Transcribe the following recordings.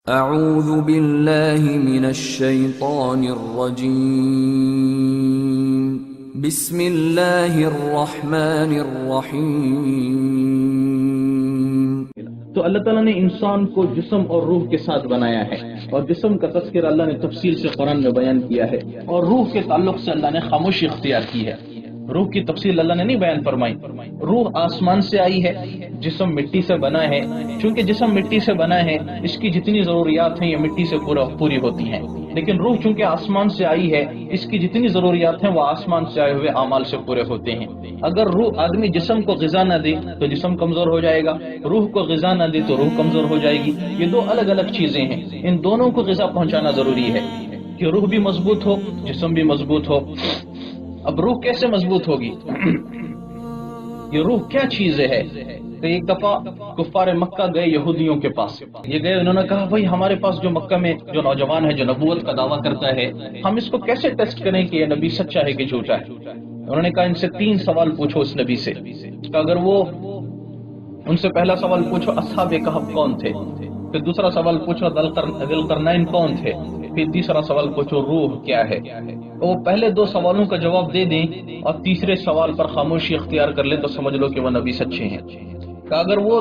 اعوذ باللہ من الشیطان الرجیم بسم اللہ الرحمن الرحیم۔ تو اللہ تعالیٰ نے انسان کو جسم اور روح کے ساتھ بنایا ہے، اور جسم کا تذکرہ اللہ نے تفصیل سے قرآن میں بیان کیا ہے، اور روح کے تعلق سے اللہ نے خاموشی اختیار کی ہے۔ روح کی تفصیل اللہ نے نہیں بیان فرمائی۔ روح آسمان سے آئی ہے، جسم مٹی سے بنا ہے۔ چونکہ جسم مٹی سے بنا ہے، اس کی جتنی ضروریات ہیں یہ مٹی سے پوری ہوتی ہیں، لیکن روح چونکہ آسمان سے آئی ہے، اس کی جتنی ضروریات ہیں وہ آسمان سے آئے ہوئے اعمال سے پورے ہوتے ہیں۔ اگر روح آدمی جسم کو غذا نہ دے تو جسم کمزور ہو جائے گا، روح کو غذا نہ دے تو روح کمزور ہو جائے گی۔ یہ دو الگ الگ چیزیں ہیں، ان دونوں کو غذا پہنچانا ضروری ہے کہ روح بھی مضبوط ہو، جسم بھی مضبوط ہو۔ اب روح کیسے مضبوط ہوگی؟ یہ روح کیا چیز ہے؟ تو ایک دفعہ کفار مکہ گئے یہودیوں کے پاس، یہ گئے، انہوں نے کہا بھائی ہمارے پاس جو مکہ میں جو نوجوان ہے جو نبوت کا دعویٰ کرتا ہے، ہم اس کو کیسے ٹیسٹ کریں کہ یہ نبی سچا ہے کہ جھوٹا ہے؟ انہوں نے کہا ان سے 3 سوال پوچھو اس نبی سے، کہ اگر وہ ان سے پہلا سوال پوچھو اصحاب کہف کون تھے، پھر دوسرا سوال پوچھو ذوالقرنین کون تھے، پھر تیسرا سوال پوچھو روح کیا ہے۔ وہ پہلے 2 سوالوں کا جواب دے دیں اور تیسرے سوال پر خاموشی اختیار کر لیں تو سمجھ لو کہ وہ نبی سچے ہیں۔ کہ اگر وہ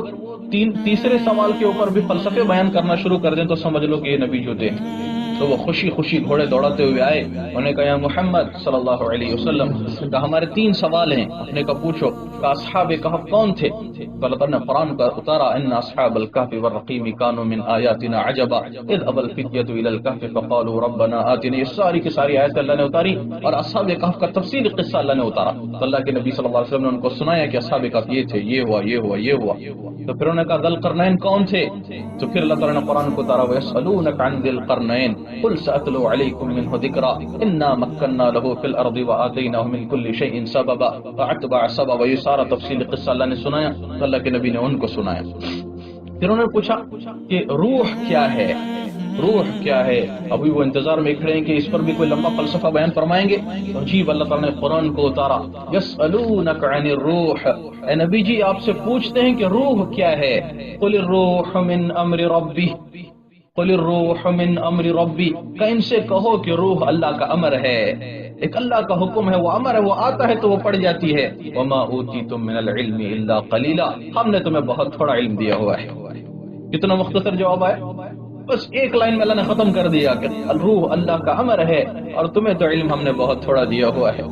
تیسرے سوال کے اوپر بھی فلسفے بیان کرنا شروع کر دیں تو سمجھ لو کہ یہ نبی جھوٹے ہیں۔ تو وہ خوشی خوشی گھوڑے دوڑاتے ہوئے آئے، انہوں نے کہا یا محمد صلی اللہ علیہ وسلم، کہ ہمارے 3 سوال ہیں، اپنے کا پوچھو کہ اصحاب کہف کون تھے؟ تو اللہ تعالیٰ نے قرآن کا اتارا ان اصحاب الکہف والرقیم کانوا من آیاتنا عجبا اذ ابى الفتية الى الكهف فقالوا ربنا آتنا، یہ ساری کی ساری آیت اللہ نے اتاری اور اصحاب کہف کا تفصیلی قصہ اللہ نے اتارا۔ تو اللہ کے نبی صلی اللہ علیہ وسلم نے ان کو سنایا کہ اصحاب کہف یہ تھے، یہ ہوا یہ ہوا یہ ہوا۔ تو پھر انہوں نے کہا ذوالقرنین کون تھے؟ تو پھر اللہ تعالیٰ نے قرآن کو اتارا وَيَسْأَلُونَكَ عَنْ ذِي الْقَرْنَيْنِ قُلْ سَأَتْلُو عَلَيْكُمْ مِنْهُ ذِكْرًا إِنَّا مَكَّنَّا لَهُ فِي الْأَرْضِ وَآتَيْنَاهُ مِنْ كُلِّ شَيْءٍ سَبَبًا فَأَتْبَعَ سَبَبًا۔ یہ سارا تفصیل قصہ اللہ نے سنایا، تو اللہ کے نبی نے ان کو سنایا۔ پھر انہوں نے پوچھا کہ روح کیا ہے؟ روح کیا ہے؟ ابھی وہ انتظار میں کھڑے ہیں کہ اس پر بھی کوئی لمبا فلسفہ بیان فرمائیں گے۔ عجیب، اللہ تعالیٰ نے قرآن کو اتارا یسألونک عن الروح، اے نبی جی آپ سے پوچھتے ہیں کہ روح کیا ہے؟ قل الروح من امر ربی، قل الروح من امر ربی، کہ ان سے کہو کہ روح اللہ کا امر ہے، ایک اللہ کا حکم ہے، وہ امر ہے، وہ آتا ہے تو وہ پڑ جاتی ہے۔ وما اوتیتم من العلم الا قلیلا، ہم نے تمہیں بہت تھوڑا علم دیا ہوا ہے۔ کتنا مختصر جواب ہے، بس ایک لائن میں اللہ نے ختم کر دیا کہ روح اللہ کا امر ہے اور تمہیں تو علم ہم نے بہت تھوڑا دیا ہوا ہے۔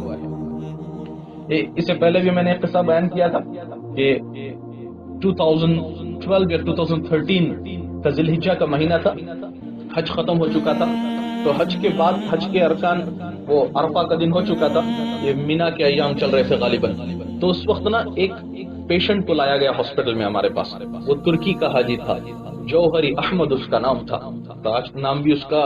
اس سے پہلے بھی میں نے ایک قصہ بیان کیا تھا کہ 2012 یا 2013 کا ذی الحجہ کا مہینہ تھا، حج ختم ہو چکا تھا، تو حج کے بعد حج کے ارکان وہ عرفہ کا دن ہو چکا تھا، یہ مینا کے ایام چل رہے تھے غالباً۔ تو اس وقت نا ایک پیشنٹ کو لایا گیا ہاسپٹل میں ہمارے پاس، وہ ترکی کا حاجی تھا، جوہری احمد اس کا نام تھا، آج نام بھی اس کا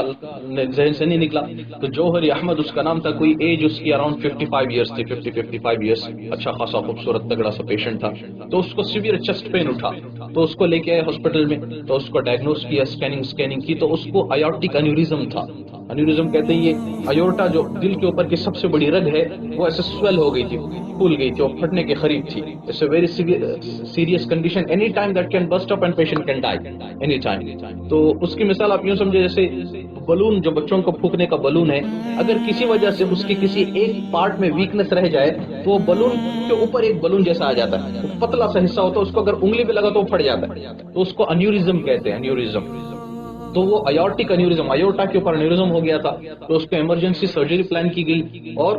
ذہن سے نہیں نکلا، تو جوہری احمد اس کا نام تھا، کوئی ایج اس کی اراؤنڈ 55 ایئرس تھی، 55 ایئرس، اچھا خاصا خوبصورت تگڑا سا پیشنٹ تھا۔ تو اس کو سیویئر چیسٹ پین اٹھا، تو اس کو لے کے آئے ہاسپٹل میں، تو اس کو ڈائگنوز کیا، اسکیننگ کی، تو اس کو ایورٹک انیورزم تھا۔ انیورزم کہتے ہیں یہ ایورٹا جو دل کے اوپر کی سب سے بڑی رگ ہے وہ ایسے سویل ہو گئی تھی، پھول گئی تھی اور پھٹنے کے قریب تھی۔ It's a very serious condition, any time that can burst up and patient can die any time. تو اس کی مثال آپ یوں سمجھے جیسے بلون، جو بچوں کو پھونکنے کا بلون ہے، اگر کسی وجہ سے اس کی کسی ایک پارٹ میں ویکنس رہ جائے تو وہ بلون کے اوپر ایک بلون جیسا آ جاتا ہے، وہ پتلا سا حصہ ہوتا ہے، اس کو اگر انگلی پہ لگا تو وہ پھٹ جاتا ہے، تو اس کو انیورزم کہتے ہیں، انیورزم۔ تو وہ ایورٹک انیورزم، ایورٹا کے اوپر انیورزم ہو گیا تھا، تو اس کو ایمرجنسی سرجری پلان کی گئی اور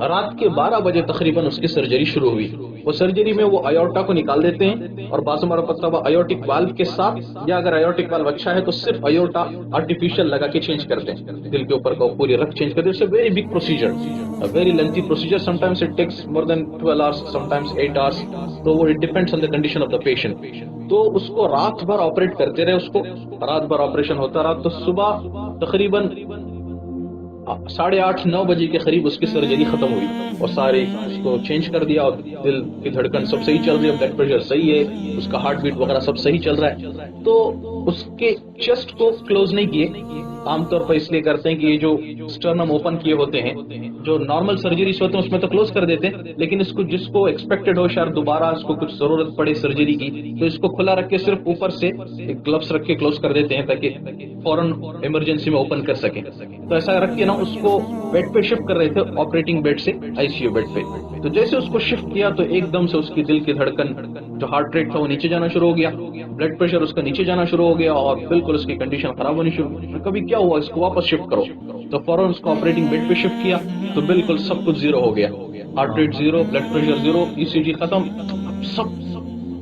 رات کے 12 بجے تقریباً اس کی سرجری شروع ہوئی۔ وہ سرجری میں وہ ایورٹا کو نکال دیتے ہیں اور بعض مرتبہ ایورٹک والو کے ساتھ، یا اگر ایورٹک والو اچھا ہے تو صرف ایورٹا آرٹیفیشل لگا کے چینج کرتے ہیں، دل کے اوپر کا پوری رگ چینج کرتے ہیں۔ It's a very big procedure, very lengthy procedure, some times it takes more than 12 hours, some times 8 hours, تو وہ it depends on the condition of the patient. تو اس کو رات بھر آپریٹ کرتے رہے، اس کو رات بھر آپریشن ہوتا رہا، تو صبح تقریباً 8:30-9 بجے کے قریب اس کی سرجری ختم ہوئی اور سارے اس کو چینج کر دیا، اور دل کی دھڑکن سب صحیح چل رہی ہے، بلڈ پریشر صحیح ہے، اس کا ہارٹ بیٹ وغیرہ سب صحیح چل رہا ہے۔ تو اس کے چیسٹ کو کلوز نہیں کیے، عام طور پر اس لیے کرتے ہیں کہ یہ جو اسٹرنم اوپن کیے ہوتے ہیں، جو نارمل سرجریز ہوتے ہیں اس میں تو کلوز کر دیتے ہیں، لیکن اس کو جس کو ایکسپیکٹڈ ہو شاید دوبارہ اس کو کچھ ضرورت پڑے سرجری کی، تو اس کو کھلا رکھ کے صرف اوپر سے ایک گلوس رکھ کے کلوز کر دیتے ہیں تاکہ فوراً ایمرجنسی میں اوپن کر سکیں. تو ایسا رکھ کے نا اس کو بیڈ پہ شفٹ کر رہے تھے، آپریٹنگ بیڈ سے آئی سی یو بیڈ پہ. تو جیسے اس کو شفٹ کیا تو ایک دم سے اس کی دل کی دھڑکن جو ہارٹ ریٹ تھا وہ نیچے جانا شروع ہو گیا، بلڈ پریشر اس کا نیچے جانا شروع ہو گیا اور بالکل اس کی کنڈیشن خراب ہونی شروع ہوئی. کبھی کیا ہوا، اس کو واپس شفٹ کرو. تو فوراً اس کو آپریٹنگ بیڈ پہ شفٹ کیا تو بالکل سب کچھ زیرو ہو گیا، heart rate zero, blood pressure zero, E C G ختم. سب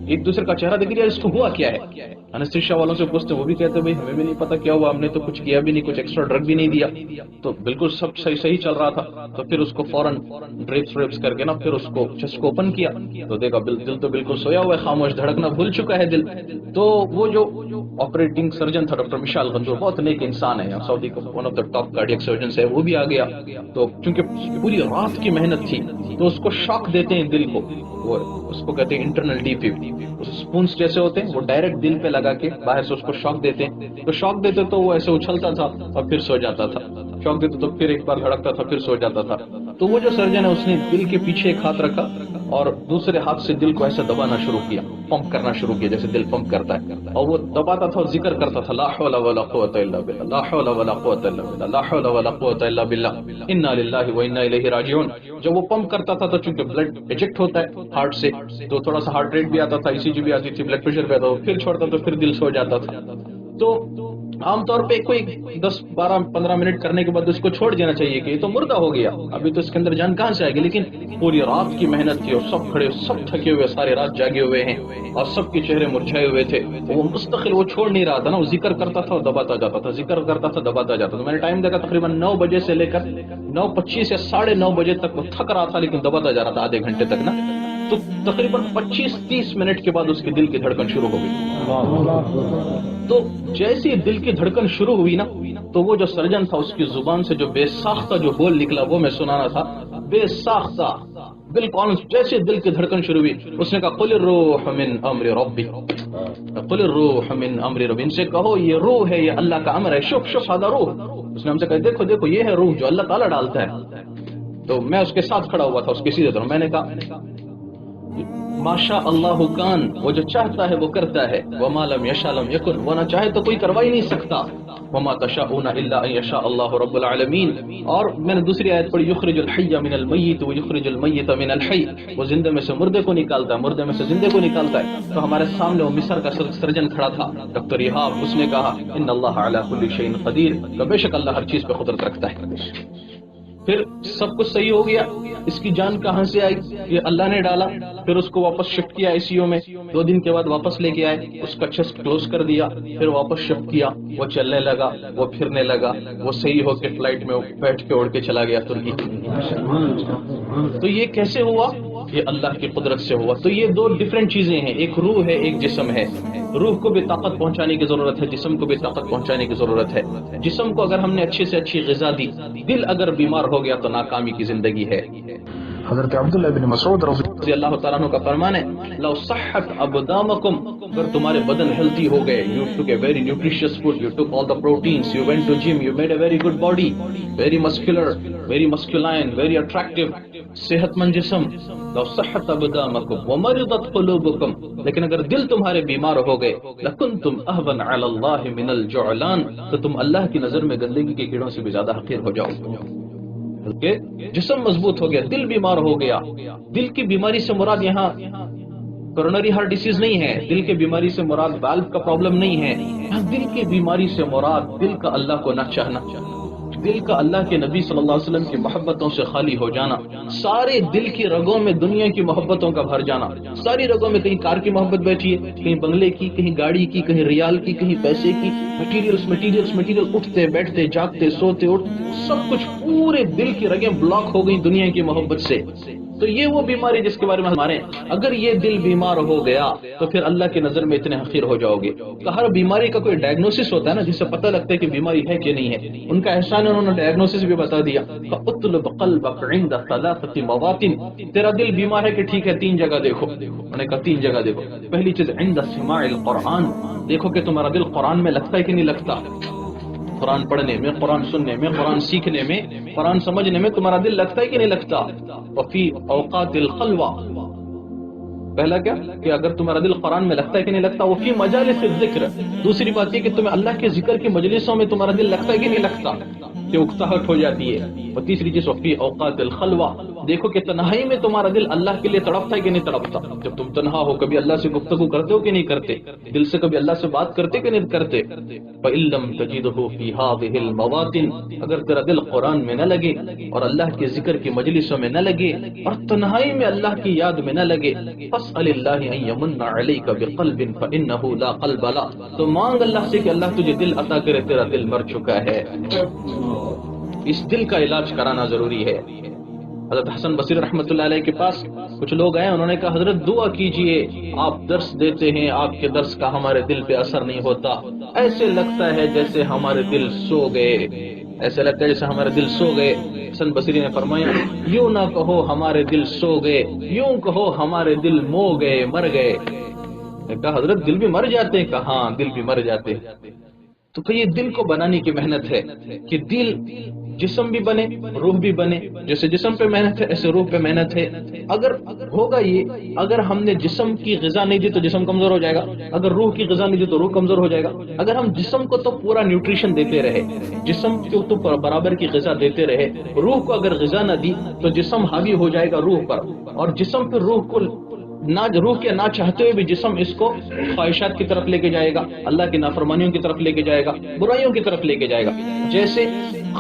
ایک دوسرے کا چہرہ دیکھ لیا، اس کو ہوا کیا ہے. انستھیشیا والوں سے پوچھتے، وہ بھی کہتے ہیں ہمیں بھی نہیں پتا کیا ہوا، ہم نے تو کچھ کیا بھی نہیں، کچھ ایکسٹرا ڈرگ بھی نہیں دیا. تو بالکل سب صحیح چل رہا تھا. تو پھر اس کو فوراً ڈریپس کر کے نا پھر اس کو چیسٹ کو اوپن کیا تو دیکھا دل تو بالکل سویا ہوا ہے، خاموش، دھڑکنا بھول چکا ہے دل. تو وہ جو آپریٹنگ سرجن تھا ڈاکٹر مشال غندور، بہت نیک انسان ہے، سعودی کا one of the top cardiac surgeons ہے، وہ بھی آ گیا. تو چونکہ پوری رات کی محنت تھی تو اس کو شاک دیتے ہیں دل کو، وہ اس کو کہتے ہیں انٹرنل ڈی پی. اسپونس جیسے ہوتے ہیں وہ ڈائریکٹ دل پہ لگا کے باہر سے اس کو شاک دیتے ہیں. تو شاک دیتے تو وہ ایسے اچھلتا تھا اور پھر سو جاتا تھا، شاک دیتے تو پھر ایک بار دھڑکتا تھا پھر سو جاتا تھا. تو وہ جو سرجن ہے اس نے دل کے پیچھے ایک ہاتھ رکھا اور دوسرے ہاتھ سے دل کو ایسے دبانا شروع کیا، پمپ کرنا شروع کیا جیسے دل پمپ کرتا ہے. اور وہ دباتا تھا اور ذکر کرتا تھا لا حول ولا قوت الا باللہ، لا حول ولا قوت الا باللہ، لا حول ولا قوت الا باللہ، انا للہ و انا الیہ راجعون. جب وہ پمپ کرتا تھا تو چونکہ بلڈ ایجیکٹ ہوتا ہے ہارٹ سے تو تھوڑا سا ہارٹ ریٹ بھی آتا تھا، ای سی جی بھی آتی تھی، بلڈ پریشر بھی آتا تھا، پھر چھوڑتا تو پھر دل سو جاتا تھا. تو عام طور پہ کوئی 10-12-15 منٹ کرنے کے بعد اس کو چھوڑ دینا چاہیے کہ یہ تو مردہ ہو گیا، ابھی تو اس کے اندر جان کہاں سے آئے گی. لیکن پوری رات کی محنت تھی اور سب کھڑے، سب تھکے ہوئے، سارے رات جاگے ہوئے ہیں اور سب کے چہرے مرجھائے ہوئے تھے. وہ مستقل وہ چھوڑ نہیں رہا تھا نا، وہ ذکر کرتا تھا اور دباتا جاتا تھا، ذکر کرتا تھا دباتا جاتا تھا. میں نے ٹائم دیکھا تقریباً 9 بجے سے لے کر 9:25 یا 9:30 بجے تک وہ تھک رہا تھا لیکن دباتا جا رہا تھا آدھے گھنٹے تک نا. تو تقریباً 25-30 منٹ کے بعد اس کے دل کی دھڑکن شروع ہو گئی. تو جیسے دل کی دھڑکن شروع ہوئی نا تو وہ جو سرجن تھا اس کی زبان سے جو بے ساختہ جو بول نکلا وہ میں سنانا تھا، بے ساختہ بالکل. جیسے دل کی دھڑکن شروع ہوئی اس نے کہا قل الروح من امر ربی، قل الروح من امر ربی، ان سے کہو یہ روح ہے، یہ اللہ کا امر ہے. شوف هذا روح. اس نے ہم سے کہا دیکھو یہ ہے روح جو اللہ تعالیٰ ڈالتا ہے. تو میں اس کے ساتھ کھڑا ہوا تھا اس کے سیدھے طرف. میں نے کہا ماشاء اللہ کان، وہ جو چاہتا ہے وہ کرتا ہے، وما لم یشاء لم یکن، وہ نہ چاہے تو کوئی کروا ہی نہیں سکتا. وما تشاءون الا ان یشاء اللہ رب العالمین. اور میں نے دوسری آیت پڑھی یخرج الحی من المیت ویخرج المیت من الحی، وہ زندے میں سے مردے کو نکالتا ہے، مردے میں سے زندے کو نکالتا ہے. تو ہمارے سامنے وہ مصر کا سرجن کھڑا تھا ڈاکٹر ایہاب، اس نے کہا ان اللہ علی کل شیء قدیر، کہ بے شک اللہ ہر چیز پہ قدرت رکھتا ہے. پھر سب کچھ صحیح ہو گیا. اس کی جان کہاں سے آئی؟ یہ اللہ نے ڈالا. پھر اس کو واپس شفٹ کیا آئی سی یو میں، 2 دن کے بعد واپس لے کے آئے، اس کا چیسٹ کلوز کر دیا، پھر واپس شفٹ کیا. وہ چلنے لگا، وہ پھرنے لگا، وہ صحیح ہو کے فلائٹ میں بیٹھ کے اڑ کے چلا گیا ترکی. تو یہ کیسے ہوا؟ یہ اللہ کی قدرت سے ہوا. تو یہ 2 ڈفرینٹ چیزیں ہیں، ایک روح ہے ایک جسم ہے. روح کو بھی طاقت پہنچانے کی ضرورت ہے، جسم کو بھی طاقت پہنچانے کی ضرورت ہے. جسم کو اگر ہم نے اچھی سے اچھی غذا دی، دل اگر بیمار ہو گیا تو ناکامی کی زندگی ہے. حضرت عبداللہ بن مسعود رضی اللہ تعالیٰ عنہ کا فرمان ہے لو صحت ابدامکم، اگر تمہارے بدن ہیلتھی ہو گئے، you took a very nutritious food, you took all the proteins, you went to gym, you made a very good body, very muscular, very masculine, very attractive، صحت مند جسم. لو صحت ابدامکم ومرضت قلوبکم، لیکن اگر دل تمہارے بیمار ہو گئے، لکنتم اہون علی اللہ من الجعلان، تو تم اللہ کی نظر میں گندگی کے کیڑوں سے بھی زیادہ حقیر ہو جاؤ. جسم مضبوط ہو گیا، دل بیمار ہو گیا. دل کی بیماری سے مراد یہاں کورونری ہارٹ ڈیزیز نہیں ہے، دل کی بیماری سے مراد والو کا پرابلم نہیں ہے. دل کی بیماری سے مراد دل کا اللہ کو نہ چاہنا، دل کا اللہ کے نبی صلی اللہ علیہ وسلم کی محبتوں سے خالی ہو جانا، سارے دل کی رگوں میں دنیا کی محبتوں کا بھر جانا. ساری رگوں میں کہیں کار کی محبت بیٹھی ہے، کہیں بنگلے کی، کہیں گاڑی کی، کہیں ریال کی، کہیں پیسے کی، مٹیریل، اٹھتے بیٹھتے جاگتے سوتے سب کچھ پورے دل کی رگیں بلاک ہو گئی دنیا کی محبت سے. تو یہ وہ بیماری جس کے بارے میں ہمارے اگر یہ دل بیمار ہو گیا تو پھر اللہ کی نظر میں اتنے حقیر ہو جاؤ گے. تو ہر بیماری کا کوئی ڈائگنوسس ہوتا ہے نا، جس سے پتہ لگتا ہے کہ بیماری ہے کہ نہیں ہے. ان کا احسان انہوں نے ڈائگنوسس بھی بتا دیا. فاطلب قلبك عند 3 مواطن، تیرا دل بیمار ہے کہ ٹھیک ہے 3 جگہ دیکھو. انہوں نے کہا 3 جگہ دیکھو. پہلی چیز عند سماع القرآن، دیکھو کہ تمہارا دل قرآن میں لگتا ہے کہ نہیں لگتا. قرآن پڑھنے میں، قرآن سننے میں، قرآن سیکھنے میں، قرآن سمجھنے میں تمہارا دل لگتا ہے کہ نہیں لگتا؟ وفی اوقات الخلوہ، پہلا کیا کہ اگر تمہارا دل قرآن میں لگتا ہے کہ نہیں لگتا، وفی مجالس الذکر، دوسری بات یہ کہ تمہیں اللہ کے ذکر کی مجلسوں میں تمہارا دل لگتا ہے کہ نہیں لگتا، کہ اکتاہٹ ہو جاتی ہے۔ اور تیسری چیز وفی اوقات الخلوہ، دیکھو کہ تنہائی میں تمہارا دل اللہ کے لیے تڑپتا ہے کہ نہیں تڑپتا، جب تم تنہا ہو کبھی اللہ سے گفتگو کرتے ہو کہ نہیں کرتے، دل سے کبھی اللہ سے بات کرتے کہ نہیں کرتے۔ فَإِن لَّمْ تَجِدْهُ فِي هَٰذِهِ الْمَوَاطِنِ، اگر تیرا دل قرآن میں نہ لگے اور اللہ کے ذکر کی مجلسوں میں نہ لگے اور تنہائی میں اللہ کی یاد میں نہ لگے، فَاسْأَلِ اللَّهِ أَن يَمُنَّ عَلَيْكَ بِقَلْبٍ فَإِنَّهُ لَا قَلْبَ لَهُ، تو مانگ اللہ سے کہ اللہ تجھے دل عطا کرے، تیرا دل مر چکا ہے۔ اس دل کا علاج کرانا ضروری ہے۔ حضرت حسن بصری رحمۃ اللہ علیہ کے پاس کچھ لوگ آئے، انہوں نے کہا حضرت دعا کیجئے، آپ درس دیتے ہیں، آپ کے درس کا ہمارے دل پہ اثر نہیں ہوتا، ایسے لگتا ہے جیسے ہمارے دل سو گئے، ایسے لگتا ہے جیسے ہمارے دل سو گئے۔ حسن بصری نے فرمایا یوں نہ کہو ہمارے دل سو گئے، یوں کہو ہمارے دل مو گئے، مر گئے۔ میں کہا حضرت دل بھی مر جاتے ہیں؟ کہا ہاں دل بھی مر جاتے ہیں۔ تو کہ یہ دل کو بنانے کی محنت ہے کہ دل جسم بھی بنے، روح بھی بنے، جیسے جسم پہ محنت ہے ایسے روح پہ محنت ہے۔ اگر ہوگا یہ، اگر ہم نے جسم کی غذا نہیں دی تو جسم کمزور ہو جائے گا، اگر روح کی غذا نہیں دی تو روح کمزور ہو جائے گا۔ اگر ہم جسم کو تو پورا نیوٹریشن دیتے رہے، جسم کو تو برابر کی غذا دیتے رہے، روح کو اگر غذا نہ دی تو جسم حاوی ہو جائے گا روح پر، اور جسم پھر روح کو روح کے نہ چاہتے ہوئے بھی جسم اس کو خواہشات کی طرف لے کے جائے گا، اللہ کی نافرمانیوں کی طرف لے کے جائے گا، برائیوں کی طرف لے کے جائے گا۔ جیسے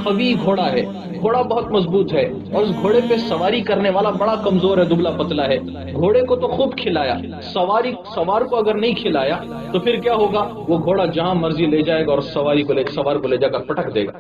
قوی گھوڑا ہے، گھوڑا بہت مضبوط ہے اور اس گھوڑے پہ سواری کرنے والا بڑا کمزور ہے، دبلا پتلا ہے، گھوڑے کو تو خوب کھلایا، سوار کو اگر نہیں کھلایا تو پھر کیا ہوگا، وہ گھوڑا جہاں مرضی لے جائے گا اور سوار کو لے جا کر پٹک دے گا۔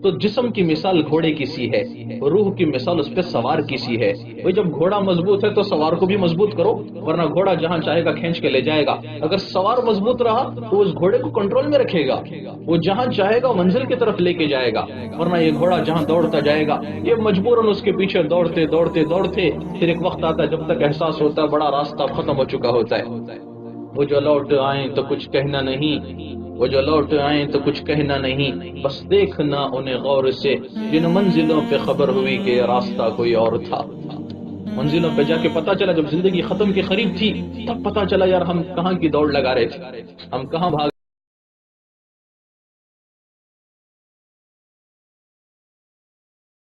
تو جسم کی مثال گھوڑے کی سی ہے، روح کی مثال اس پہ سوار کی سی ہے۔ وہ جب گھوڑا مضبوط ہے تو سوار کو بھی مضبوط کرو، ورنہ گھوڑا جہاں چاہے گا کھینچ کے لے جائے گا۔ اگر سوار مضبوط رہا تو اس گھوڑے کو کنٹرول میں رکھے گا، وہ جہاں چاہے گا منزل کی طرف لے کے جائے گا، ورنہ یہ گھوڑا جہاں دوڑتا جائے گا یہ مجبوراً اس کے پیچھے دوڑتے دوڑتے دوڑتے پھر ایک وقت آتا ہے جب تک احساس ہوتا ہے بڑا راستہ ختم ہو چکا ہوتا ہے۔ وہ جو لوٹ آئیں تو کچھ کہنا نہیں، وہ جو لوٹ آئیں تو کچھ کہنا نہیں، بس دیکھنا انہیں غور سے، جن منزلوں پہ خبر ہوئی کہ یہ راستہ کوئی اور تھا۔ منزلوں پہ جا کے پتا چلا، جب زندگی ختم کے قریب تھی تب پتا چلا یار ہم کہاں کی دوڑ لگا رہے تھے، ہم کہاں بھاگ